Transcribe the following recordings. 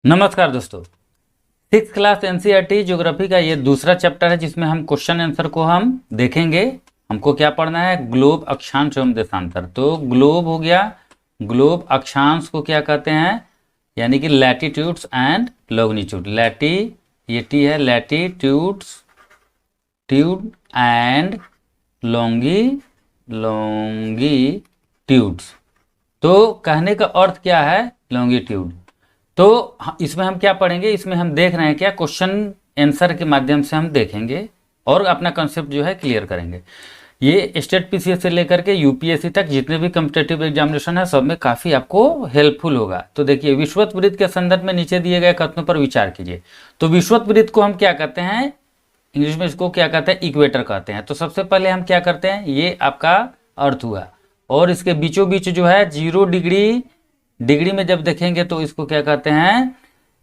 नमस्कार दोस्तों, six class NCERT geography का ये दूसरा चैप्टर है जिसमें हम क्वेश्चन आंसर को हम देखेंगे। हमको क्या पढ़ना है? ग्लोब, अक्षांश एवं देशांतर। तो ग्लोब हो गया, ग्लोब अक्षांश को क्या कहते हैं? यानी कि लैटिट्यूड्स एंड लॉन्गिट्यूड। ये टी है, लैटिट्यूड्स ट्यूड एंड लॉन्गिट्यूड्स। तो कहने का अर्थ क्या है? लॉन्गिट्यूड। तो इसमें हम क्या पढ़ेंगे? इसमें हम देख रहे हैं क्या, क्वेश्चन आंसर के माध्यम से हम देखेंगे और अपना कंसेप्ट जो है क्लियर करेंगे। ये स्टेट पीसीएस से लेकर के यूपीएससी तक जितने भी कॉम्पिटेटिव एग्जामिनेशन है सब में काफ़ी आपको हेल्पफुल होगा। तो देखिए, विषुवत वृत्त के संदर्भ में नीचे दिए गए कथनों पर विचार कीजिए। तो विषुवत वृत्त को हम क्या कहते हैं? इंग्लिश में इसको क्या कहते हैं? इक्वेटर कहते हैं। तो सबसे पहले हम क्या करते हैं, ये आपका अर्थ हुआ और इसके बीचों बीच जो है 0 डिग्री में जब देखेंगे तो इसको क्या कहते हैं?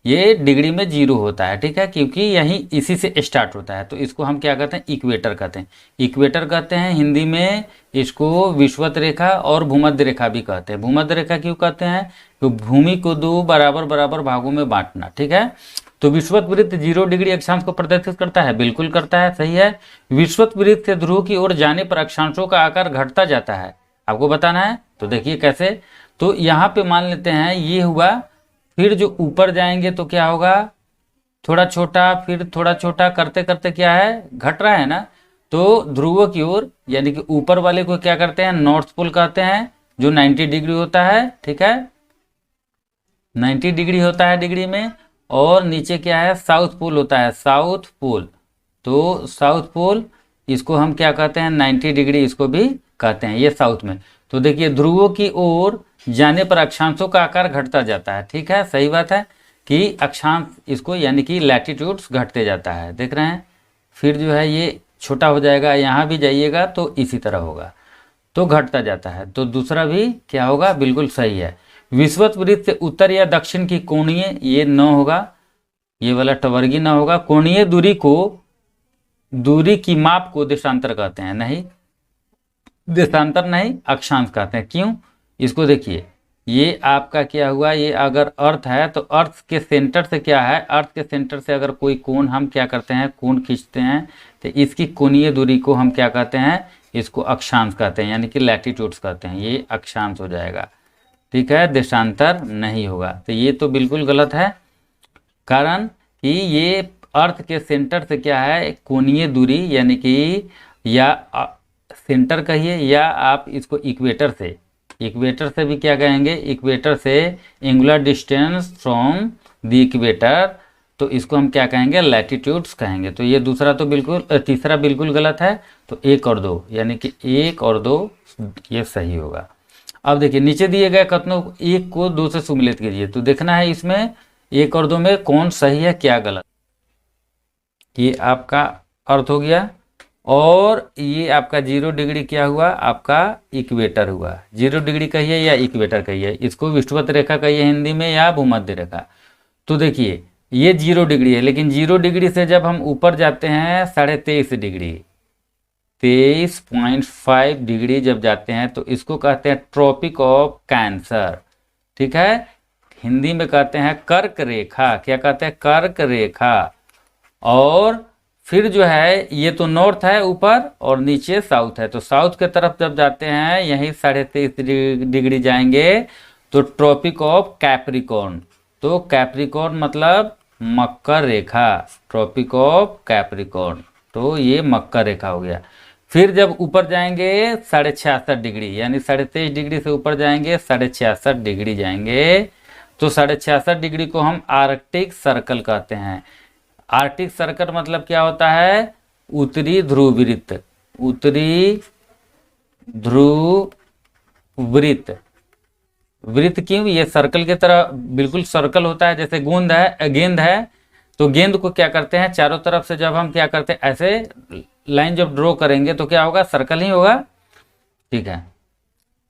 ये डिग्री में 0 होता है, ठीक है, क्योंकि यही इसी से स्टार्ट होता है। तो इसको हम क्या कहते हैं? इक्वेटर कहते हैं। इक्वेटर कहते हैं हिंदी में इसको विषुवत रेखा और भूमध्य रेखा भी कहते हैं। भूमध्य रेखा क्यों कहते हैं? तो भूमि को 2 बराबर बराबर भागों में बांटना, ठीक है। तो विषुवत वृत्त 0 डिग्री अक्षांश को प्रदर्शित करता है, बिल्कुल करता है, सही है। विषुवत वृत्त से ध्रुव की ओर जाने पर अक्षांशों का आकार घटता जाता है, आपको बताना है। तो देखिए कैसे, तो यहाँ पे मान लेते हैं ये हुआ, फिर जो ऊपर जाएंगे तो क्या होगा? थोड़ा छोटा, फिर थोड़ा छोटा करते करते क्या है? घट रहा है ना। तो ध्रुव की ओर यानी कि ऊपर वाले को क्या करते हैं? नॉर्थ पोल कहते हैं, जो 90 डिग्री होता है, ठीक है, 90 डिग्री होता है डिग्री में। और नीचे क्या है? साउथ पोल होता है, साउथ पोल। तो साउथ पोल इसको हम क्या कहते हैं? 90 डिग्री इसको भी कहते हैं, ये साउथ में। तो देखिए, ध्रुवों की ओर जाने पर अक्षांशों का आकार घटता जाता है, ठीक है, सही बात है कि अक्षांश इसको यानी कि लैटिट्यूड्स घटते जाता है, देख रहे हैं। फिर जो है ये छोटा हो जाएगा, यहाँ भी जाइएगा तो इसी तरह होगा, तो घटता जाता है। तो दूसरा भी क्या होगा? बिल्कुल सही है। विषुवत वृत्त से उत्तर या दक्षिण की कोणीय, ये न होगा, ये वाला टवर्गी न होगा। कोणीय दूरी की माप को देशांतर कहते हैं, नहीं देशांतर नहीं, अक्षांश कहते हैं। क्यों? इसको देखिए, ये आपका क्या हुआ? ये अगर अर्थ है तो अर्थ के सेंटर से क्या है? अर्थ के सेंटर से अगर कोई कोण हम क्या करते हैं? कोण खींचते हैं, तो इसकी कोणीय दूरी को हम क्या कहते हैं? इसको अक्षांश कहते हैं, यानी कि लैटिट्यूड्स कहते हैं। ये अक्षांश हो जाएगा, ठीक है, देशांतर नहीं होगा। तो ये तो बिल्कुल गलत है, कारण कि ये अर्थ के सेंटर से क्या है? कोणीय दूरी, यानी कि या सेंटर कहिए या आप इसको इक्वेटर से भी क्या कहेंगे? इक्वेटर से angular distance from the equator, तो इसको हम क्या कहेंगे? लैटिट्यूड्स कहेंगे। तो ये दूसरा तो बिल्कुल, तीसरा बिल्कुल गलत है। तो 1 और 2 यानी कि 1 और 2 ये सही होगा। अब देखिए, नीचे दिए गए कथनों 1 को 2 से सम्मिलित कीजिए। तो देखना है इसमें 1 और 2 में कौन सही है, क्या गलत। ये आपका अर्थ हो गया और ये आपका 0 डिग्री क्या हुआ? आपका इक्वेटर हुआ। 0 डिग्री कहिए या इक्वेटर कहिए, इसको विषुवत रेखा कहिए हिंदी में या भूमध्य रेखा। तो देखिए, ये 0 डिग्री है, लेकिन 0 डिग्री से जब हम ऊपर जाते हैं 23.5 डिग्री, 23.5 डिग्री जब जाते हैं तो इसको कहते हैं ट्रॉपिक ऑफ कैंसर, ठीक है, हिंदी में कहते हैं कर्क रेखा। क्या कहते हैं? कर्क रेखा। और फिर जो है ये तो नॉर्थ है ऊपर और नीचे साउथ है। तो साउथ के तरफ जब जाते हैं, यहीं 23.5 डिग्री जाएंगे तो ट्रॉपिक ऑफ कैप्रिकॉर्न। तो कैप्रिकॉर्न मतलब मकर रेखा, ट्रॉपिक ऑफ कैप्रिकॉर्न। तो ये मकर रेखा हो गया। फिर जब ऊपर जाएंगे 66.5 डिग्री, यानी 23.5 डिग्री से ऊपर जाएंगे 66.5 डिग्री जाएंगे, तो 66.5 डिग्री को हम आर्कटिक सर्कल कहते हैं। आर्कटिक सर्कल मतलब क्या होता है? उत्तरी ध्रुव वृत्त, उत्तरी ध्रुव वृत्त। वृत्त क्यों? ये सर्कल की तरह बिल्कुल सर्कल होता है, जैसे गेंद है तो गेंद को क्या करते हैं? चारों तरफ से जब हम क्या करते हैं, ऐसे लाइन जब ड्रॉ करेंगे तो क्या होगा? सर्कल ही होगा, ठीक है।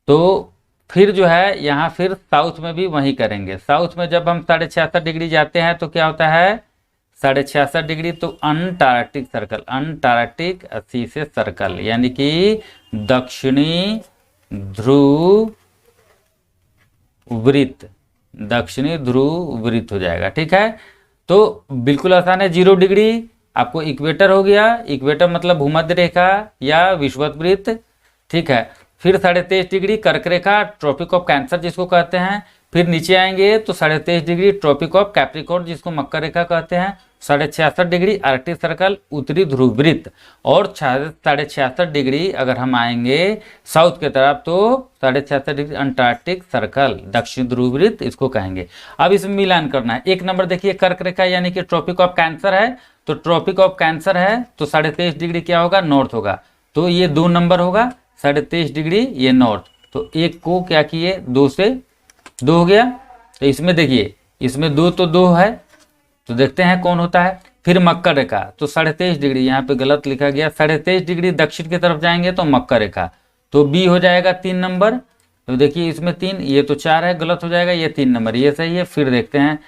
तो फिर जो है यहाँ फिर साउथ में भी वही करेंगे। साउथ में जब हम 66.5 डिग्री जाते हैं तो क्या होता है? 66.5 डिग्री, तो अंटार्कटिक सर्कल, अंटार्कटिक अस्सी से सर्कल, यानी कि दक्षिणी ध्रुव वृत्त, दक्षिणी ध्रुव वृत्त हो जाएगा। ठीक है, तो बिल्कुल आसान है। 0 डिग्री आपको इक्वेटर हो गया, इक्वेटर मतलब भूमध्य रेखा या विषुवत वृत्त। ठीक है, फिर 23.5 डिग्री कर्क रेखा, ट्रॉपिक ऑफ कैंसर जिसको कहते हैं। फिर नीचे आएंगे तो 23.5 डिग्री ट्रॉपिक ऑफ कैप्रिकॉर्न जिसको मकर रेखा कहते हैं। 66.5 डिग्री आर्कटिक सर्कल उत्तरी ध्रुव वृत्त, और 66.5 डिग्री अगर हम आएंगे साउथ की तरफ तो 66.5 डिग्री अंटार्कटिक सर्कल दक्षिण ध्रुव वृत्त इसको कहेंगे। अब इसमें मिलान करना है। एक नंबर देखिए कर्क रेखा यानी कि ट्रॉपिक ऑफ कैंसर है, तो ट्रॉपिक ऑफ कैंसर है तो 23.5 डिग्री क्या होगा, नॉर्थ होगा, तो ये 2 नंबर होगा 23.5 डिग्री ये नॉर्थ। तो एक को क्या किए 2 से 2 हो गया, तो इसमें देखिए इसमें 2 तो 2 है, तो देखते हैं कौन होता है। फिर मकर रेखा तो 23.5 डिग्री, यहाँ पे गलत लिखा गया, 23.5 डिग्री दक्षिण की तरफ जाएंगे तो मकर रेखा, तो बी हो जाएगा 3 नंबर। तो देखिए इसमें 3, ये तो 4 है, गलत हो जाएगा, ये 3 नंबर, ये सही है। फिर देखते हैं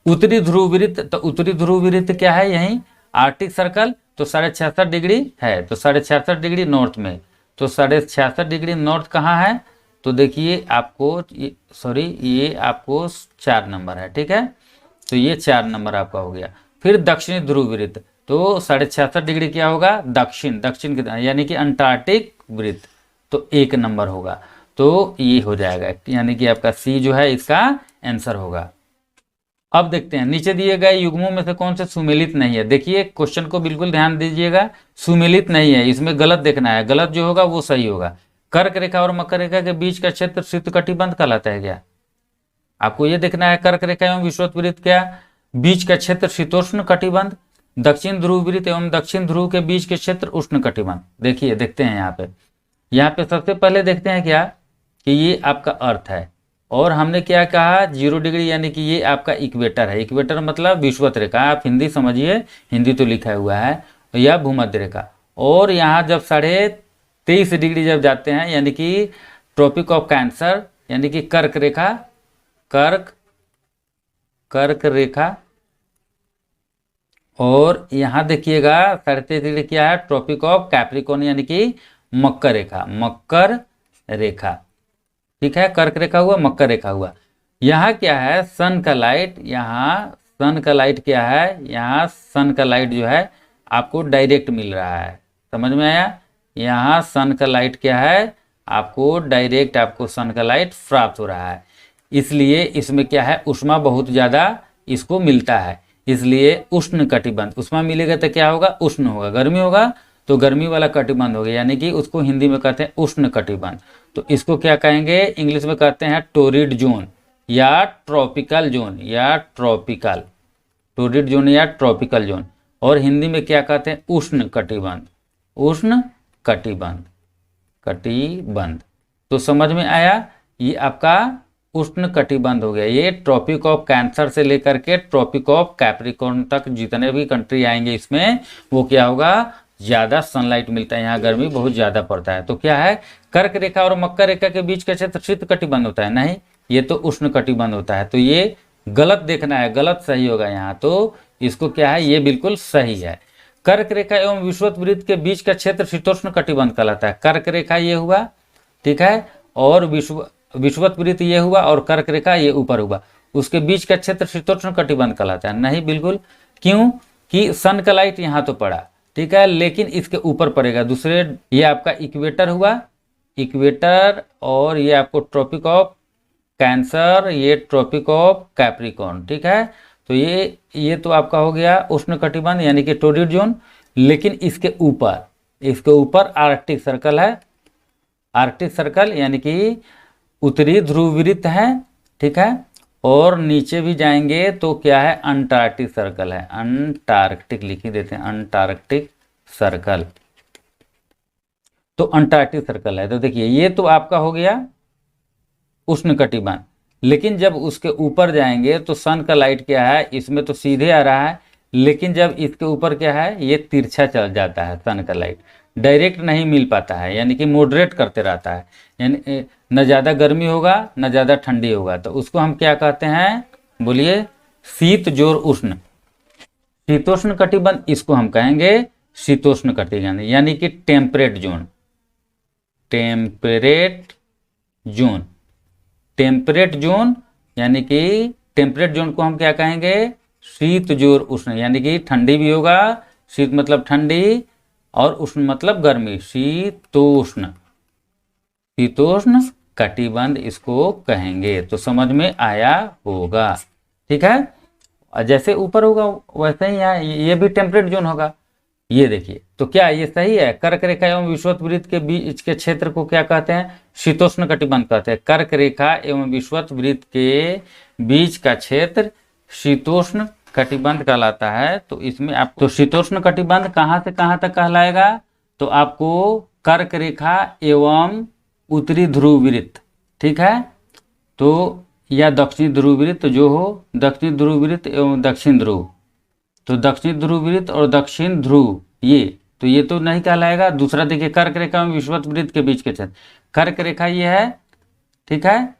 उत्तरी ध्रुव वृत्त, तो उत्तरी ध्रुव वृत्त क्या है, यही आर्कटिक सर्कल, तो 66.5 डिग्री है, तो 66.5 डिग्री नॉर्थ में, तो 66.5 डिग्री नॉर्थ कहाँ है, तो देखिए आपको सॉरी ये आपको 4 नंबर है। ठीक है, तो ये 4 नंबर आपका हो गया। फिर दक्षिणी ध्रुव वृत्त, तो 66.5 डिग्री क्या होगा, दक्षिण, दक्षिण की यानी कि अंटार्कटिक वृत्त, तो 1 नंबर होगा, तो ये हो जाएगा, यानी कि आपका सी जो है इसका आंसर होगा। अब देखते हैं नीचे दिए गए युग्मों में से कौन से सुमेलित नहीं है। देखिए क्वेश्चन को बिल्कुल ध्यान दीजिएगा, सुमेलित नहीं है, इसमें गलत देखना है, गलत जो होगा वो सही होगा। कर्क रेखा और मकर रेखा के बीच का क्षेत्र शीत कटिबंध कहलाता है क्या, आपको ये देखना है। कर्क रेखा एवं विषुवत वृत्त क्या बीच का क्षेत्र शीतोष्ण कटिबंध, दक्षिण ध्रुव वृत्त एवं दक्षिण ध्रुव के बीच के क्षेत्र उष्ण कटिबंध। देखिए देखते हैं यहाँ पे सबसे पहले देखते हैं क्या कि ये आपका अर्थ है, और हमने क्या कहा 0 डिग्री यानी कि ये आपका इक्वेटर है। इक्वेटर मतलब विषुवत रेखा, आप हिंदी समझिए, हिंदी तो लिखा हुआ है, या भूमध्य रेखा। और यहाँ जब 23.5 डिग्री जब जाते हैं यानी कि ट्रॉपिक ऑफ कैंसर यानी कि कर्क रेखा, कर्क रेखा, और यहाँ देखिएगा 23.5 डिग्री क्या है, ट्रॉपिक ऑफ कैप्रिकॉर्न यानी कि मकर रेखा, मकर रेखा। ठीक है, कर्क रेखा हुआ, मकर रेखा हुआ। यहाँ क्या है सन का लाइट, यहाँ सन का लाइट क्या है, यहाँ सन का लाइट जो है आपको डायरेक्ट मिल रहा है, समझ में आया। यहाँ सन का लाइट क्या है, आपको डायरेक्ट आपको सन का लाइट प्राप्त हो रहा है, इसलिए इसमें क्या है उष्मा बहुत ज़्यादा इसको मिलता है, इसलिए उष्ण कटिबंध। उष्मा मिलेगा तो क्या होगा, उष्ण होगा, गर्मी होगा तो गर्मी वाला कटिबंध हो गया, यानी कि उसको हिंदी में कहते हैं उष्ण कटिबंध। तो इसको क्या कहेंगे, इंग्लिश में कहते हैं टोरिड जोन या ट्रॉपिकल जोन, या ट्रॉपिकल, टोरिड जोन या ट्रॉपिकल जोन। और हिंदी में क्या कहते हैं, उष्ण कटिबंध, उष्ण कटिबंध, कटिबंध। तो समझ में आया, ये आपका उष्ण कटिबंध हो गया। ये ट्रॉपिक ऑफ कैंसर से लेकर के ट्रॉपिक ऑफ कैप्रिकॉर्न तक जितने भी कंट्री आएंगे इसमें वो क्या होगा, ज्यादा सनलाइट मिलता है, यहाँ गर्मी बहुत ज्यादा पड़ता है। तो क्या है, कर्क रेखा और मकर रेखा के बीच का क्षेत्र शीत कटिबंध होता है, नहीं ये तो उष्ण कटिबंध होता है। तो ये गलत देखना है, गलत सही होगा यहाँ, तो इसको क्या है, ये बिल्कुल सही है। कर्क रेखा एवं विषुवत वृत्त के बीच का क्षेत्र शीतोष्ण कटिबंध कहलाता है। कर्क रेखा ये हुआ, ठीक है, और विषुवत वृत्त ये हुआ, और कर्क रेखा ये ऊपर हुआ, उसके बीच का क्षेत्र शीतोष्ण कटिबंध कहलाता है। नहीं बिल्कुल, क्यों कि सन का लाइट यहाँ तो पड़ा, ठीक है, लेकिन इसके ऊपर पड़ेगा दूसरे, ये आपका इक्वेटर हुआ, इक्वेटर, और ये आपको ट्रॉपिक ऑफ कैंसर, ये ट्रॉपिक ऑफ कैप्रिकॉर्न। ठीक है, तो ये तो आपका हो गया उष्ण कटिबंध यानी कि टोरिड जोन, लेकिन इसके ऊपर आर्कटिक सर्कल है, आर्कटिक सर्कल यानी कि उत्तरी ध्रुव वृत्त है। ठीक है, और नीचे भी जाएंगे तो क्या है, अंटार्कटिक सर्कल है, अंटार्कटिक लिख ही देते हैं, अंटार्कटिक सर्कल, तो अंटार्कटिक सर्कल है। तो देखिए ये तो आपका हो गया उष्ण कटिबंध, लेकिन जब उसके ऊपर जाएंगे तो सन का लाइट क्या है, इसमें तो सीधे आ रहा है, लेकिन जब इसके ऊपर क्या है, ये तिरछा चल जाता है, सन का लाइट डायरेक्ट नहीं मिल पाता है, यानी कि मॉडरेट करते रहता है, यानी न ज़्यादा गर्मी होगा न ज़्यादा ठंडी होगा, तो उसको हम क्या कहते हैं, बोलिए, शीत जोर उष्ण, शीतोष्ण कटिबंध इसको हम कहेंगे शीतोष्ण कटिबंध, यानी कि temperate zone, temperate zone, temperate zone यानी कि टेम्परेट जोन को हम क्या कहेंगे, शीत जोर उष्ण, यानी कि ठंडी भी होगा, शीत मतलब ठंडी और उष्ण मतलब गर्मी, शीतोष्ण, शीतोष्ण कटिबंध इसको कहेंगे। तो समझ में आया होगा, ठीक है। और जैसे ऊपर होगा वैसे ही यहाँ ये भी टेम्परेट जोन होगा। ये देखिए, तो क्या ये सही है? कर्क रेखा एवं विषुवत वृत्त के बीच के क्षेत्र को क्या कहते हैं? शीतोष्ण कटिबंध कहते हैं। कर्क रेखा एवं विषुवत वृत्त के बीच का क्षेत्र शीतोष्ण कटिबंध कहलाता है। तो इसमें आप तो शीतोष्ण कटिबंध कहाँ से कहाँ तक कहलाएगा? तो आपको कर्क रेखा एवं उत्तरी ध्रुव वृत्त, ठीक है, तो या दक्षिणी ध्रुव वृत्त जो हो, दक्षिणी ध्रुव वृत्त एवं दक्षिण ध्रुव, तो दक्षिण ध्रुव वृत्त और दक्षिण ध्रुव ये तो नहीं कहलाएगा। दूसरा देखिए, कर्क रेखा में विषुवत वृत्त के बीच के क्षेत्र, कर्क रेखा ये है, ठीक है,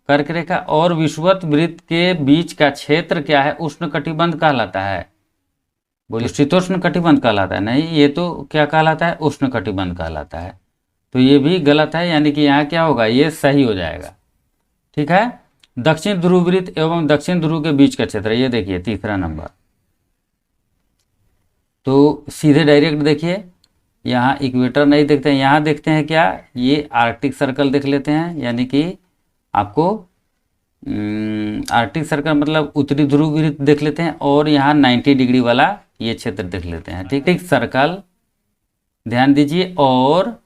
कर्क रेखा और विषुवत वृत्त के बीच का क्षेत्र क्या है? उष्ण कटिबंध कहलाता है। बोलिए, शीतोष्ण कटिबंध कहलाता है? नहीं, ये तो क्या कहलाता है? उष्ण कटिबंध कहलाता है। तो ये भी गलत है, यानी कि यहाँ क्या होगा? ये सही हो जाएगा, ठीक है। दक्षिण ध्रुव वृत्त एवं दक्षिण ध्रुव के बीच का क्षेत्र, ये देखिए तीसरा नंबर। तो सीधे डायरेक्ट देखिए, यहाँ इक्वेटर नहीं देखते हैं, यहाँ देखते हैं क्या? ये आर्कटिक सर्कल देख लेते हैं, यानी कि आपको आर्कटिक सर्कल मतलब उत्तरी ध्रुव वृत्त देख लेते हैं, और यहाँ 90 डिग्री वाला ये क्षेत्र देख लेते हैं, ठीक है। सर्कल ध्यान दीजिए, और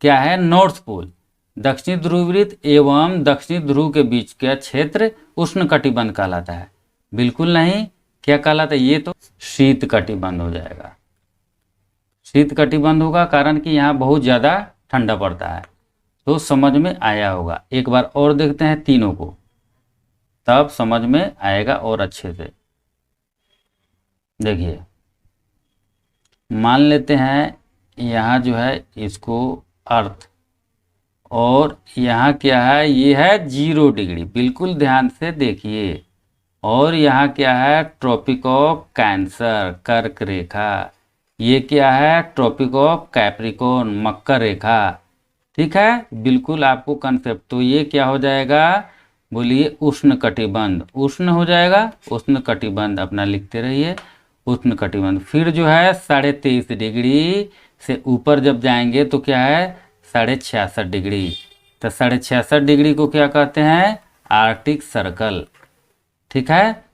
क्या है? नॉर्थ पोल, दक्षिणी ध्रुव वृत्त एवं दक्षिणी ध्रुव के बीच का क्षेत्र उष्ण कटिबंध कहलाता है। बिल्कुल नहीं, क्या कहलाता है? ये तो शीत कटिबंध हो जाएगा, शीत कटिबंध होगा, कारण कि यहाँ बहुत ज़्यादा ठंडा पड़ता है। तो समझ में आया होगा। एक बार और देखते हैं तीनों को, तब समझ में आएगा और अच्छे से। देखिए, मान लेते हैं यहाँ जो है इसको अर्थ, और यहाँ क्या है? ये है 0 डिग्री, बिल्कुल ध्यान से देखिए। और यहाँ क्या है? ट्रॉपिक ऑफ कैंसर, कर्क रेखा। ये क्या है? ट्रॉपिक ऑफ कैप्रिकॉर्न, मकर रेखा, ठीक है। बिल्कुल आपको कंसेप्ट, तो ये क्या हो जाएगा? बोलिए, उष्ण कटिबंध, उष्ण हो जाएगा, उष्ण कटिबंध अपना लिखते रहिए, उष्ण कटिबंध। फिर जो है 23.5 डिग्री से ऊपर जब जाएंगे तो क्या है? 66.5 डिग्री। तो 66.5 डिग्री को क्या कहते हैं? आर्कटिक सर्कल, ठीक है,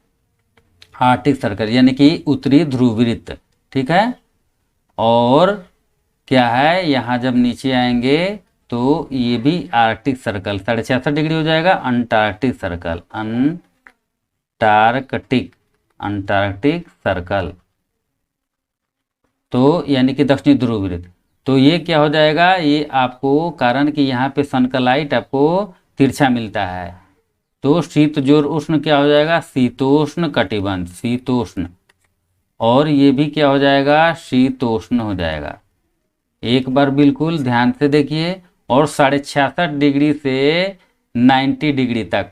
आर्कटिक सर्कल यानी कि उत्तरी ध्रुव वृत्त, ठीक है। और क्या है? यहाँ जब नीचे आएंगे तो ये भी आर्कटिक सर्कल 66.5 डिग्री हो जाएगा, अंटार्कटिक सर्कल, अंटार्कटिक सर्कल, तो यानी कि दक्षिणी ध्रुव वृत्त। तो ये क्या हो जाएगा? ये आपको, कारण कि यहाँ पे सन का लाइट आपको तिरछा मिलता है, तो शीत जोर उष्ण क्या हो जाएगा? शीतोष्ण कटिबंध, शीतोष्ण। और ये भी क्या हो जाएगा? शीतोष्ण हो जाएगा। एक बार बिल्कुल ध्यान से देखिए। और 66.5 डिग्री से 90 डिग्री तक,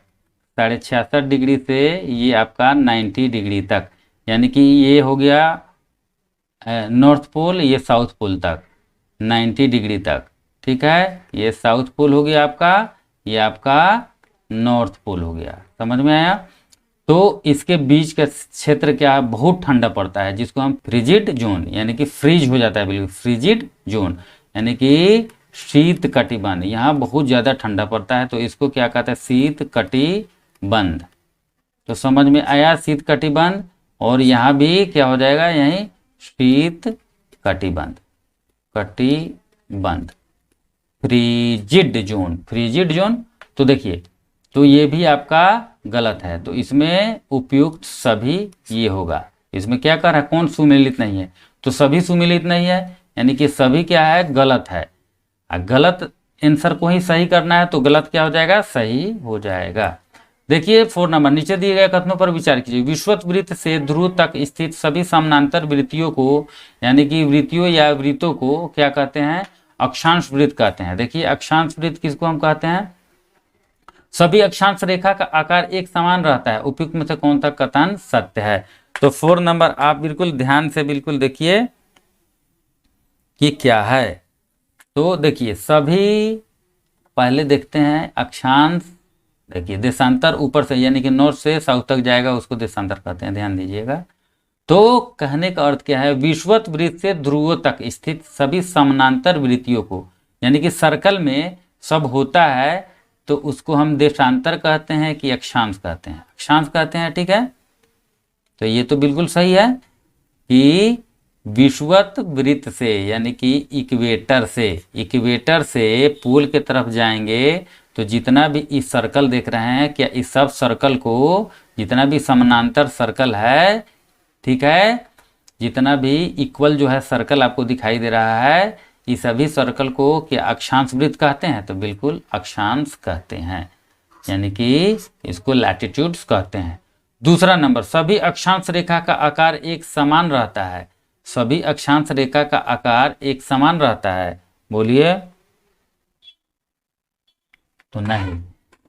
66.5 डिग्री से ये आपका 90 डिग्री तक, यानी कि ये हो गया नॉर्थ पोल, ये साउथ पोल तक 90 डिग्री तक, ठीक है। ये साउथ पोल हो गया आपका, ये आपका नॉर्थ पोल हो गया। समझ में आया? तो इसके बीच का क्षेत्र क्या है? बहुत ठंडा पड़ता है, जिसको हम फ्रिजिड जोन, यानी कि फ्रीज हो जाता है बिल्कुल, फ्रिजिड जोन यानी कि शीत कटिबंध। यहाँ बहुत ज़्यादा ठंडा पड़ता है, तो इसको क्या कहते हैं? शीत कटिबंध। तो समझ में आया? शीत कटिबंध। और यहाँ भी क्या हो जाएगा? यहीं शीत कटिबंध, कटिबंध, फ्रिजिड जोन, फ्रिजिड जोन। तो देखिए, तो ये भी आपका गलत है, तो इसमें उपयुक्त सभी ये होगा। इसमें क्या कर रहा है? कौन सुमेलित नहीं है? तो सभी सुमेलित नहीं है, यानी कि सभी क्या है? गलत है। गलत आंसर को ही सही करना है, तो गलत क्या हो जाएगा? सही हो जाएगा। देखिए 4 नंबर, नीचे दिए गए कथनों पर विचार कीजिए। विषुवत वृत्त से ध्रुव तक स्थित सभी समानांतर वृत्तियों को, यानी कि वृत्तियों या वृत्तों को क्या कहते हैं? अक्षांश वृत्त कहते हैं। देखिए, अक्षांश वृत्त किसको हम कहते हैं? सभी अक्षांश रेखा का आकार एक समान रहता है। उपयुक्त में से कौन सा कथन सत्य है? तो 4 नंबर आप बिल्कुल ध्यान से बिल्कुल देखिए कि क्या है। तो देखिए, सभी पहले देखते हैं अक्षांश देखिए देशांतर ऊपर से यानी कि नॉर्थ से साउथ तक जाएगा, उसको देशांतर कहते हैं, ध्यान दीजिएगा। तो कहने का अर्थ क्या है, विषुवत वृत्त से ध्रुवों तक स्थित सभी समानांतर वृत्तियों को, यानी कि सर्कल में सब होता है, तो उसको हम देशांतर कहते हैं कि अक्षांश कहते हैं, अक्षांश कहते हैं, ठीक है। तो ये तो बिल्कुल सही है कि विषुवत वृत्त से यानी कि इक्वेटर से पोल के तरफ जाएंगे तो जितना भी इस सर्कल देख रहे हैं, क्या इस सब सर्कल को, जितना भी समानांतर सर्कल है, ठीक है, जितना भी इक्वल जो है सर्कल आपको दिखाई दे रहा है, इस सभी सर्कल को क्या अक्षांश वृत्त कहते हैं? तो बिल्कुल अक्षांश कहते हैं, यानी कि इसको लैटिट्यूड्स कहते हैं। दूसरा नंबर, सभी अक्षांश रेखा का आकार एक समान रहता है। सभी अक्षांश रेखा का आकार एक समान रहता है, बोलिए। तो नहीं,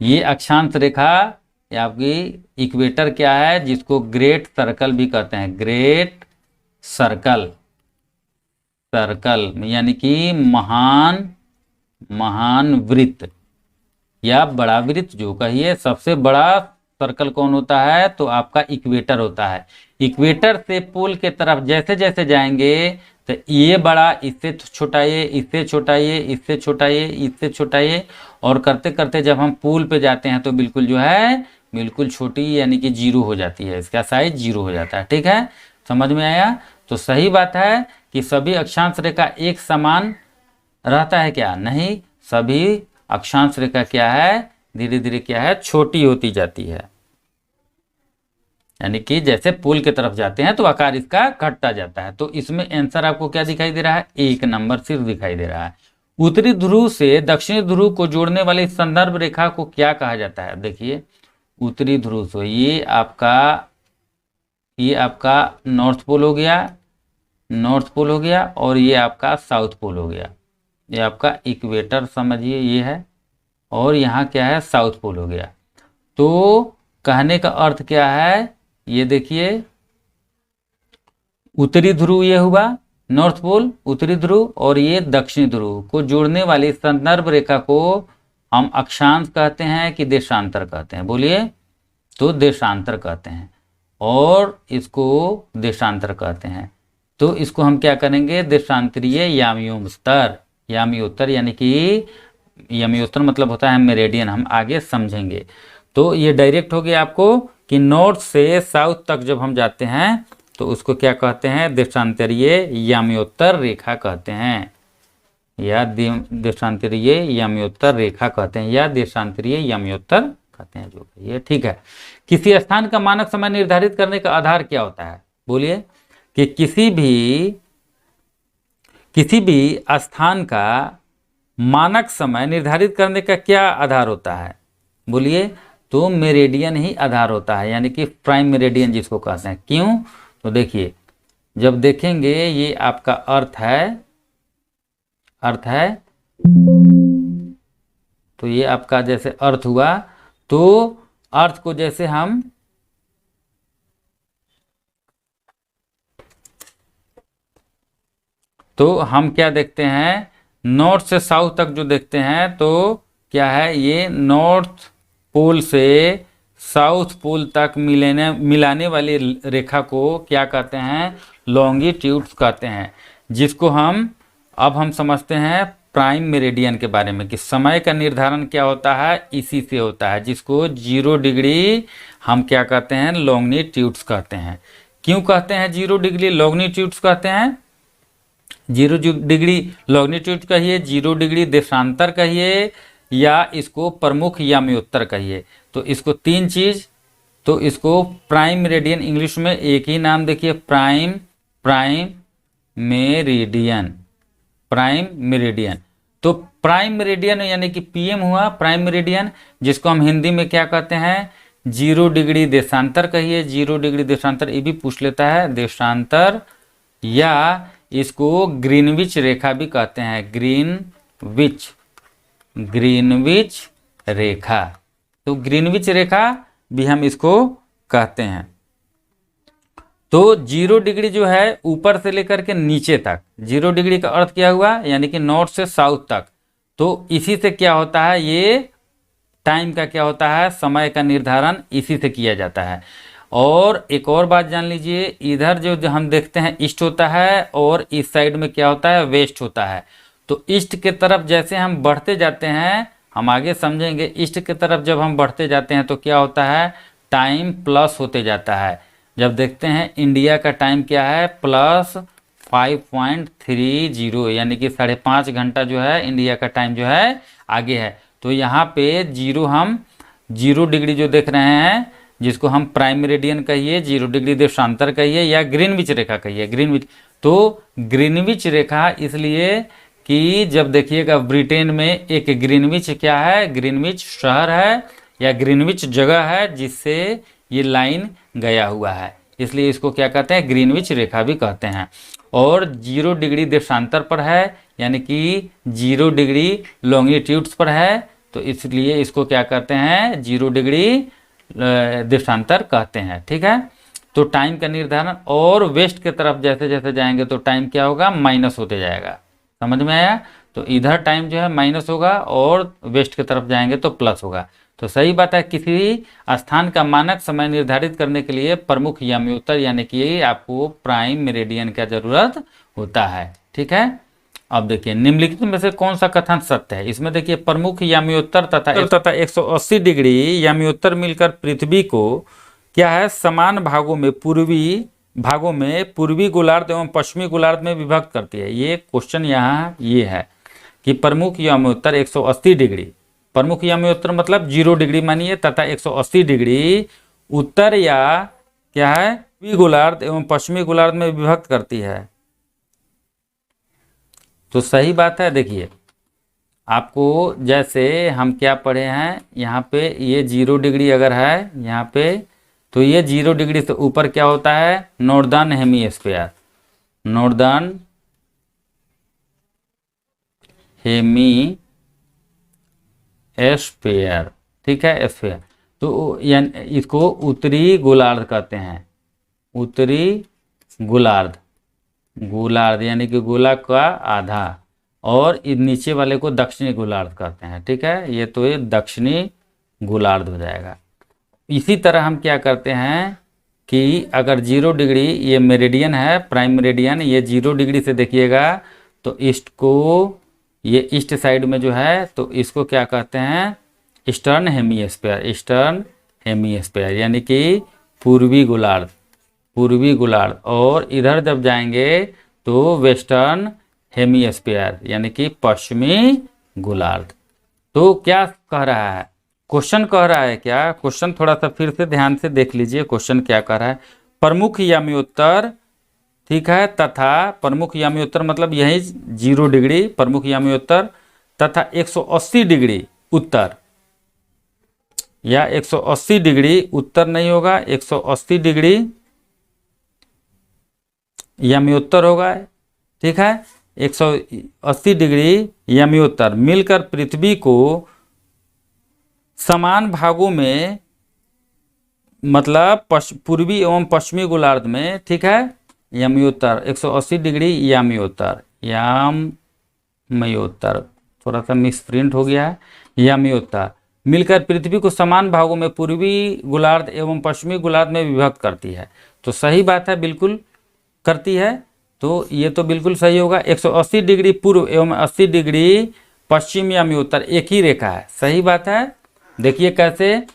ये अक्षांश रेखा या आपकी इक्वेटर क्या है, जिसको ग्रेट सर्कल भी कहते हैं, ग्रेट सर्कल, सर्कल यानी कि महान वृत्त या बड़ा वृत्त जो कहिए। सबसे बड़ा सर्कल कौन होता है? तो आपका इक्वेटर होता है। इक्वेटर से पोल के तरफ जैसे जैसे जाएंगे तो ये बड़ा, इससे छोटा ये, इससे छोटा ये, इससे छोटा ये, इससे छोटा ये, और करते करते जब हम पोल पे जाते हैं तो बिल्कुल जो है बिल्कुल छोटी, यानी कि जीरो हो जाती है, इसका साइज जीरो हो जाता है, ठीक है। समझ में आया? तो सही बात है कि सभी अक्षांश रेखा एक समान रहता है क्या? नहीं, सभी अक्षांश रेखा क्या है, धीरे धीरे क्या है, छोटी होती जाती है, यानी कि जैसे पोल की तरफ जाते हैं तो आकार इसका घटता जाता है। तो इसमें आंसर आपको क्या दिखाई दे रहा है? 1 नंबर सिर्फ दिखाई दे रहा है। उत्तरी ध्रुव से दक्षिणी ध्रुव को जोड़ने वाली संदर्भ रेखा को क्या कहा जाता है? देखिए उत्तरी ध्रुव से ये आपका नॉर्थ पोल हो गया, नॉर्थ पोल हो गया, और ये आपका साउथ पोल हो गया। ये आपका इक्वेटर समझिए ये है, और यहाँ क्या है, साउथ पोल हो गया। तो कहने का अर्थ क्या है, ये देखिए उत्तरी ध्रुव ये हुआ, नॉर्थ पोल उत्तरी ध्रुव, और ये दक्षिणी ध्रुव को जोड़ने वाली संदर्भ रेखा को हम अक्षांश कहते हैं कि देशांतर कहते हैं? बोलिए। तो देशांतर कहते हैं, और इसको देशांतर कहते हैं। तो इसको हम क्या करेंगे, देशांतरीय यामियोत्तर, यामियोत्तर यानी कि यामियोत्तर मतलब होता है मेरिडियन, हम आगे समझेंगे। तो ये डायरेक्ट हो गया आपको कि नॉर्थ से साउथ तक जब हम जाते हैं तो उसको क्या कहते हैं, देशांतरीय यामियोत्तर रेखा कहते हैं, या देशांतरीय यामियोत्तर रेखा कहते हैं, या देशांतरीय यामियोत्तर कहते हैं, जो ये ठीक है। किसी स्थान का मानक समय निर्धारित करने का आधार क्या होता है? बोलिए कि किसी भी स्थान का मानक समय निर्धारित करने का क्या आधार होता है? बोलिए। तो मेरिडियन ही आधार होता है, यानी कि प्राइम मेरिडियन जिसको कहते हैं। क्यों? तो देखिए जब देखेंगे ये आपका अर्थ है, तो ये आपका जैसे अर्थ हुआ, तो अर्थ को जैसे हम क्या देखते हैं, नॉर्थ से साउथ तक जो देखते हैं, तो क्या है, ये नॉर्थ पोल से साउथ पोल तक मिलाने वाली रेखा को क्या कहते हैं, लॉन्गिट्यूड्स कहते हैं, जिसको हम समझते हैं प्राइम मेरिडियन के बारे में, कि समय का निर्धारण क्या होता है, इसी से होता है, जिसको 0 डिग्री हम क्या कहते हैं, लॉन्गिट्यूड्स कहते हैं। क्यों कहते हैं 0 डिग्री लॉन्गिट्यूड्स कहते हैं? 0 डिग्री लॉन्गिट्यूड कहिए, 0 डिग्री देशांतर कहिए, या इसको प्रमुख यामियोत्तर कहिए। तो इसको 3 चीज, तो इसको प्राइम मेरिडियन, इंग्लिश में एक ही नाम देखिए, प्राइम मेरिडियन। तो प्राइम मेरिडियन यानी कि पीएम हुआ प्राइम मेरिडियन, जिसको हम हिंदी में क्या कहते हैं, 0 डिग्री देशांतर कहिए। 0 डिग्री देशांतर ये भी पूछ लेता है, देशांतर, या इसको ग्रीनविच रेखा भी कहते हैं, ग्रीनविच रेखा। तो ग्रीनविच रेखा भी हम इसको कहते हैं। तो 0 डिग्री जो है ऊपर से लेकर के नीचे तक, 0 डिग्री का अर्थ क्या हुआ, यानी कि नॉर्थ से साउथ तक। तो इसी से क्या होता है, ये टाइम का क्या होता है, समय का निर्धारण इसी से किया जाता है। और एक और बात जान लीजिए, इधर जो हम देखते हैं ईस्ट होता है और इस साइड में क्या होता है, वेस्ट होता है। तो ईस्ट के तरफ जैसे हम बढ़ते जाते हैं, हम आगे समझेंगे, ईस्ट की तरफ जब हम बढ़ते जाते हैं तो क्या होता है, टाइम प्लस होते जाता है। जब देखते हैं इंडिया का टाइम क्या है, प्लस 5.30, यानी कि 5.5 घंटा जो है इंडिया का टाइम जो है आगे है। तो यहाँ पे जीरो, हम 0 डिग्री जो देख रहे हैं, जिसको हम प्राइम मेरिडियन कहिए, 0 डिग्री देशांतर कहिए, या ग्रीनविच रेखा कहिए, ग्रीनविच। तो ग्रीनविच रेखा इसलिए कि जब देखिएगा ब्रिटेन में एक ग्रीनविच क्या है, ग्रीनविच शहर है या ग्रीनविच जगह है जिससे ये लाइन गया हुआ है, इसलिए इसको क्या कहते हैं, ग्रीनविच रेखा भी कहते हैं। और 0 डिग्री देशांतर पर है, यानी कि 0 डिग्री लॉन्गिट्यूड्स पर है, तो इसलिए इसको क्या कहते हैं, 0 डिग्री देशांतर कहते हैं। ठीक है, तो टाइम का निर्धारण, और वेस्ट की तरफ जैसे जैसे जाएंगे तो टाइम क्या होगा, माइनस होते जाएगा। समझ में आया? तो इधर टाइम जो है माइनस होगा और वेस्ट की तरफ जाएंगे तो प्लस होगा। तो सही बात है, किसी स्थान का मानक समय निर्धारित करने के लिए प्रमुख याम्योत्तर यानी कि आपको प्राइम मेरिडियन का जरूरत होता है। ठीक है, अब देखिए निम्नलिखित में से कौन सा कथन सत्य है। इसमें देखिए प्रमुख याम्योत्तर तथा 180 डिग्री याम्योत्तर मिलकर पृथ्वी को क्या है, समान भागों में पूर्वी गोलार्ध एवं पश्चिमी गोलार्ध में विभक्त करती है। ये क्वेश्चन यहाँ ये है कि प्रमुख याम्योत्तर 180 डिग्री, प्रमुख याम्योत्तर मतलब 0 डिग्री मानिए, तथा 180 डिग्री उत्तर या क्या है, पूर्वी गोलार्ध एवं पश्चिमी गोलार्ध में विभक्त करती है। तो सही बात है। देखिए आपको जैसे हम क्या पढ़े हैं, यहाँ पे ये 0 डिग्री अगर है यहाँ पे, तो ये 0 डिग्री से ऊपर क्या होता है, नॉर्दर्न हेमीस्फीयर, नॉर्दर्न हेमीस्फीयर। ठीक है, स्फीयर। तो यानी इसको उत्तरी गोलार्ध कहते हैं, उत्तरी गोलार्ध, गोलार्ध यानी कि गोला का आधा, और इस नीचे वाले को दक्षिणी गोलार्ध कहते हैं। ठीक है, ये तो ये दक्षिणी गोलार्ध हो जाएगा। इसी तरह हम क्या करते हैं कि अगर 0 डिग्री ये मेरिडियन है, प्राइम मेरिडियन, ये 0 डिग्री से देखिएगा तो ईस्ट को, ये ईस्ट साइड में जो है, तो इसको क्या कहते हैं, ईस्टर्न हेमीस्फीयर, ईस्टर्न हेमीस्फीयर यानी कि पूर्वी गोलार्ध, पूर्वी गोलार्ध। और इधर जब जाएंगे तो वेस्टर्न हेमीस्फीयर यानी कि पश्चिमी गोलार्ध। तो क्या कह रहा है क्वेश्चन, कह रहा है क्या क्वेश्चन, थोड़ा सा फिर से ध्यान से देख लीजिए क्वेश्चन क्या कह रहा है। प्रमुख याम्योत्तर, ठीक है, तथा प्रमुख याम्योत्तर मतलब यही 0 डिग्री प्रमुख याम्योत्तर, तथा 180 डिग्री उत्तर, या 180 डिग्री उत्तर नहीं होगा, 180 डिग्री याम्योत्तर होगा। ठीक है, 180 डिग्री याम्योत्तर मिलकर पृथ्वी को समान भागों में, मतलब पूर्वी एवं पश्चिमी गोलार्ध में, ठीक है, याम्योत्तर 180 डिग्री याम्योत्तर, याम्योत्तर थोड़ा सा मिसप्रिंट हो गया है, याम्योत्तर मिलकर पृथ्वी को समान भागों में पूर्वी गोलार्ध एवं पश्चिमी गोलार्ध में विभक्त करती है। तो सही बात है, बिल्कुल करती है, तो ये तो बिल्कुल सही होगा। 180 डिग्री पूर्व एवं 80 डिग्री पश्चिम याम्योत्तर एक ही रेखा है, सही बात है। देखिए कैसे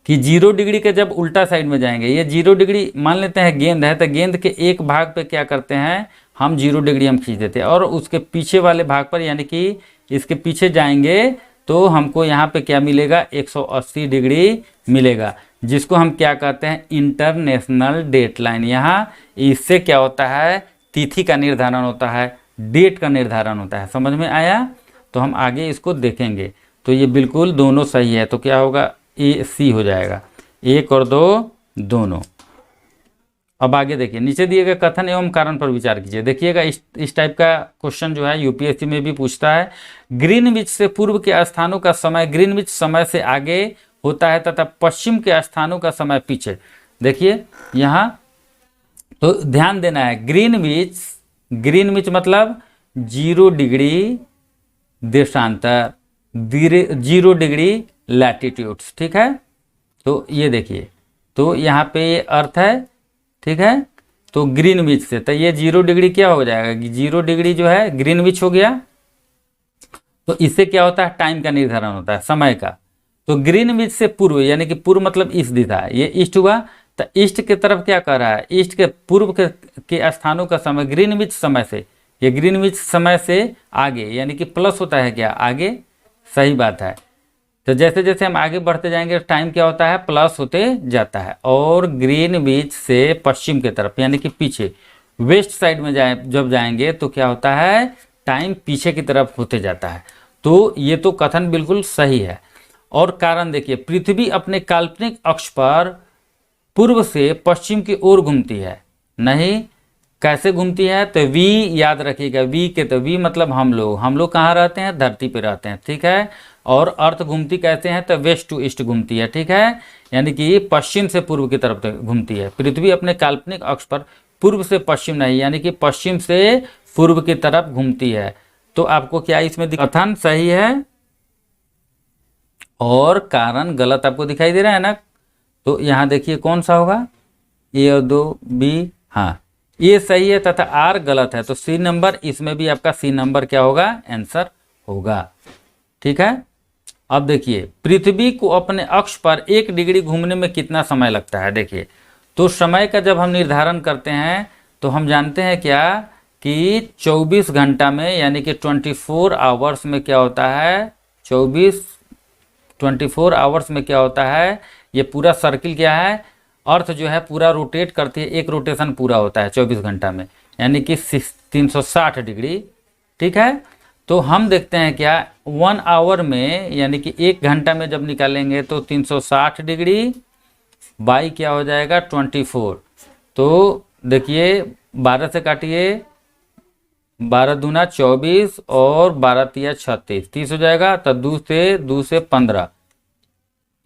कि 0 डिग्री के जब उल्टा साइड में जाएंगे, ये 0 डिग्री मान लेते हैं गेंद है, तो गेंद के एक भाग पे क्या करते हैं हम, 0 डिग्री हम खींच देते हैं, और उसके पीछे वाले भाग पर यानी कि इसके पीछे जाएंगे तो हमको यहाँ पे क्या मिलेगा, 180 डिग्री मिलेगा, जिसको हम क्या कहते हैं, इंटरनेशनल डेट लाइन। यहाँ इससे क्या होता है, तिथि का निर्धारण होता है, डेट का निर्धारण होता है। समझ में आया? तो हम आगे इसको देखेंगे। तो ये बिल्कुल दोनों सही है, तो क्या होगा, ए सी हो जाएगा, 1 और 2 दोनों। अब आगे देखिए, नीचे दिए गए कथन एवं कारण पर विचार कीजिए। देखिएगा इस टाइप का क्वेश्चन जो है यूपीएससी में भी पूछता है। ग्रीनविच से पूर्व के स्थानों का समय ग्रीनविच समय से आगे होता है तथा पश्चिम के स्थानों का समय पीछे। देखिए यहाँ तो ध्यान देना है, ग्रीनविच मतलब 0 डिग्री देशांतर, 0 डिग्री लैटिट्यूड्स, ठीक है। तो ये देखिए, तो यहाँ पे ये अर्थ है, ठीक है। तो ग्रीनविच से तो ये 0 डिग्री क्या हो जाएगा, 0 डिग्री जो है ग्रीनविच हो गया। तो इससे क्या होता है, टाइम का निर्धारण होता है, समय का। तो ग्रीनविच से पूर्व, यानी कि पूर्व मतलब इस दिशा, ये ईस्ट हुआ। तो ईस्ट की तरफ क्या कर रहा है, ईस्ट के पूर्व के स्थानों का समय ग्रीनविच समय से, ये ग्रीनविच समय से आगे, यानी कि प्लस होता है क्या, आगे, सही बात है। तो जैसे जैसे हम आगे बढ़ते जाएंगे टाइम क्या होता है, प्लस होते जाता है। और ग्रीनविच से पश्चिम की तरफ, यानी कि पीछे वेस्ट साइड में जब जाएंगे तो क्या होता है, टाइम पीछे की तरफ होते जाता है। तो ये तो कथन बिल्कुल सही है। और कारण देखिए, पृथ्वी अपने काल्पनिक अक्ष पर पूर्व से पश्चिम की ओर घूमती है। नहीं, कैसे घूमती है, तो वी याद रखिएगा, वी के तो वी मतलब हम लोग कहाँ रहते हैं, धरती पे रहते हैं, ठीक है। और अर्थ घूमती कैसे हैं, तो वेस्ट टू ईस्ट घूमती है, ठीक है। यानी कि पश्चिम से पूर्व की तरफ घूमती है। पृथ्वी अपने काल्पनिक अक्ष पर पूर्व से पश्चिम नहीं, यानी कि पश्चिम से पूर्व की तरफ घूमती है। तो आपको क्या इसमें कथन सही है और कारण गलत आपको दिखाई दे रहा है ना। तो यहाँ देखिए कौन सा होगा, ए और 2 बी, हाँ ये सही है तथा आर गलत है। तो सी नंबर, इसमें भी आपका सी नंबर क्या होगा, आंसर होगा, ठीक है। अब देखिए, पृथ्वी को अपने अक्ष पर 1 डिग्री घूमने में कितना समय लगता है। देखिए, तो समय का जब हम निर्धारण करते हैं तो हम जानते हैं क्या कि 24 घंटा में, यानी कि 24 आवर्स में क्या होता है, 24 आवर्स में क्या होता है, ये पूरा सर्किल क्या है, अर्थ जो है पूरा रोटेट करती है, एक रोटेशन पूरा होता है 24 घंटा में, यानी कि 360 डिग्री, ठीक है। तो हम देखते हैं क्या 1 आवर में, यानी कि 1 घंटा में जब निकालेंगे तो 360 डिग्री बाई क्या हो जाएगा 24। तो देखिए 12 से काटिए, 12 दूना 24 और 12 तिया 36, 30 हो जाएगा। तो 2 से 15,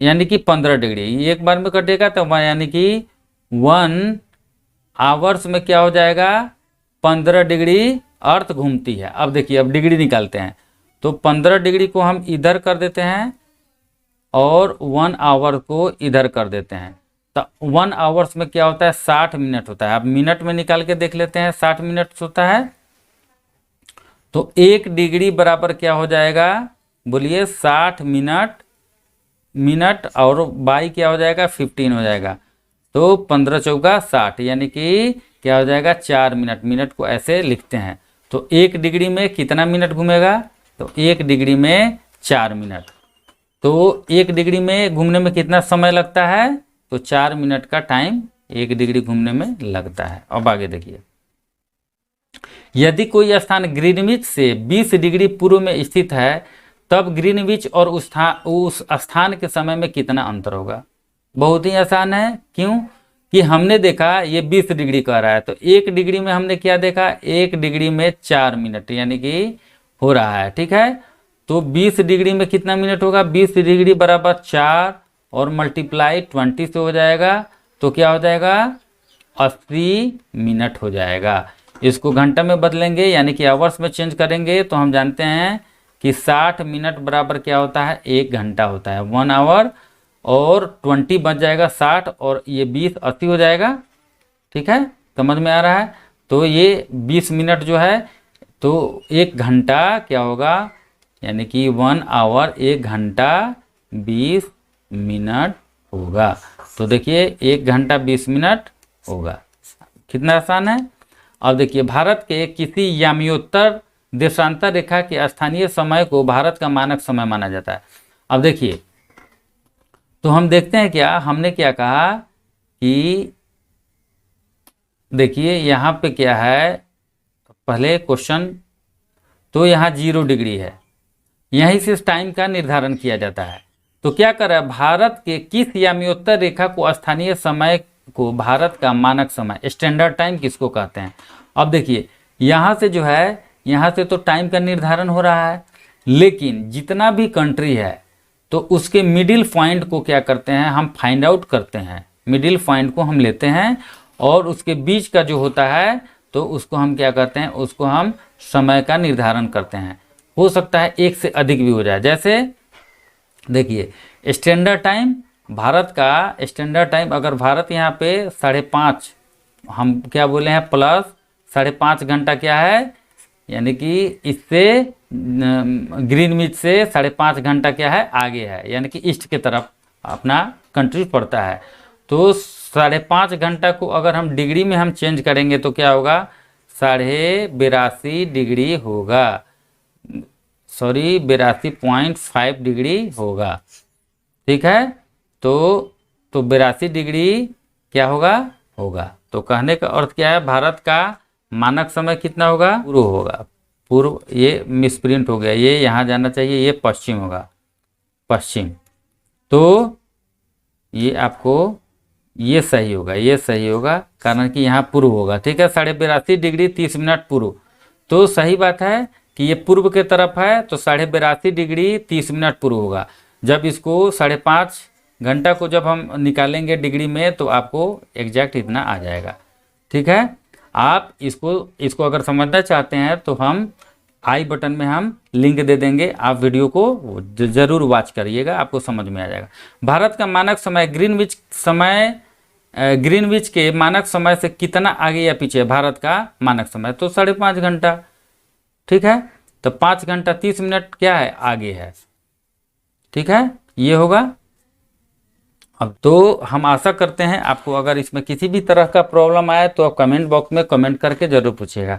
यानी कि 15 डिग्री एक बार में कटेगा। तो यानी कि 1 आवर्स में क्या हो जाएगा, 15 डिग्री अर्थ घूमती है। अब देखिए, अब डिग्री निकालते हैं तो 15 डिग्री को हम इधर कर देते हैं और 1 आवर को इधर कर देते हैं। तो 1 आवर्स में क्या होता है, 60 मिनट होता है। अब मिनट में निकाल के देख लेते हैं, 60 मिनट होता है। तो 1 डिग्री बराबर क्या हो जाएगा, बोलिए 60 मिनट और बाई क्या हो जाएगा 15 हो जाएगा। तो 15 चौका 60, यानी कि क्या हो जाएगा 4 मिनट। मिनट को ऐसे लिखते हैं। तो 1 डिग्री में कितना मिनट घूमेगा, तो 1 डिग्री में 4 मिनट। तो 1 डिग्री में घूमने में कितना समय लगता है, तो 4 मिनट का टाइम 1 डिग्री घूमने में लगता है। अब आगे देखिए, यदि कोई स्थान ग्रीनविच से 20 डिग्री पूर्व में स्थित है तब ग्रीनविच और उस स्थान के समय में कितना अंतर होगा। बहुत ही आसान है, क्यों कि हमने देखा ये 20 डिग्री कह रहा है, तो 1 डिग्री में हमने क्या देखा, 1 डिग्री में 4 मिनट, यानी कि हो रहा है, ठीक है। तो 20 डिग्री में कितना मिनट होगा, 20 डिग्री बराबर 4 और मल्टीप्लाई 20 से हो जाएगा। तो क्या हो जाएगा 80 मिनट हो जाएगा। इसको घंटा में बदलेंगे, यानी कि आवर्स में चेंज करेंगे तो हम जानते हैं कि 60 मिनट बराबर क्या होता है, 1 घंटा होता है, 1 आवर। और 20 बच जाएगा 60 और ये 20 80 हो जाएगा, ठीक है, समझ में आ रहा है। तो ये 20 मिनट जो है, तो 1 घंटा क्या होगा, यानी कि 1 आवर 1 घंटा 20 मिनट होगा। तो देखिए 1 घंटा 20 मिनट होगा, कितना आसान है। अब देखिए, भारत के किसी यामियोत्तर देशांतर रेखा के स्थानीय समय को भारत का मानक समय माना जाता है। अब देखिए, तो हम देखते हैं क्या, हमने क्या कहा कि देखिए यहाँ पे क्या है, पहले क्वेश्चन, तो यहाँ 0 डिग्री है, यहीं से टाइम का निर्धारण किया जाता है। तो क्या कर रहा है, भारत के किस यामियोत्तर रेखा को स्थानीय समय को भारत का मानक समय, स्टैंडर्ड टाइम किसको कहते हैं। अब देखिए, यहाँ से जो है, यहाँ से तो टाइम का निर्धारण हो रहा है, लेकिन जितना भी कंट्री है तो उसके मिडिल पॉइंट को क्या करते हैं, हम फाइंड आउट करते हैं। मिडिल पॉइंट को हम लेते हैं और उसके बीच का जो होता है तो उसको हम क्या करते हैं, उसको हम समय का निर्धारण करते हैं। हो सकता है एक से अधिक भी हो जाए। जैसे देखिए स्टैंडर्ड टाइम, भारत का स्टैंडर्ड टाइम, अगर भारत यहाँ पे 5:30, हम क्या बोले हैं प्लस 5:30 घंटा क्या है, यानी कि इससे ग्रीनविच से 5:30 घंटा क्या है आगे है, यानी कि ईस्ट की तरफ अपना कंट्री पड़ता है। तो 5:30 घंटा को अगर हम डिग्री में हम चेंज करेंगे तो क्या होगा, 82.5 डिग्री होगा, सॉरी 82.5 डिग्री होगा। ठीक है, तो 82 डिग्री क्या होगा। तो कहने का अर्थ क्या है, भारत का मानक समय कितना होगा, पूर्व होगा। पूर्व, ये मिसप्रिंट हो गया, ये यहाँ जाना चाहिए, ये पश्चिम होगा, पश्चिम। तो ये आपको ये सही होगा, ये सही होगा, कारण कि यहाँ पूर्व होगा। ठीक है, 82.5 डिग्री 30 मिनट पूर्व। तो सही बात है कि ये पूर्व के तरफ है, तो 82.5 डिग्री 30 मिनट पूर्व होगा। जब इसको 5:30 घंटा को जब हम निकालेंगे डिग्री में तो आपको एग्जैक्ट इतना आ जाएगा। ठीक है, आप इसको अगर समझना चाहते हैं तो हम आई बटन में हम लिंक दे देंगे, आप वीडियो को जरूर वॉच करिएगा, आपको समझ में आ जाएगा। भारत का मानक समय ग्रीनविच के मानक समय से कितना आगे या पीछे है भारत का मानक समय, तो 5:30 घंटा। ठीक है, तो 5 घंटा 30 मिनट क्या है आगे है। ठीक है, ये होगा। अब तो हम आशा करते हैं आपको अगर इसमें किसी भी तरह का प्रॉब्लम आए तो आप कमेंट बॉक्स में कमेंट करके जरूर पूछिएगा।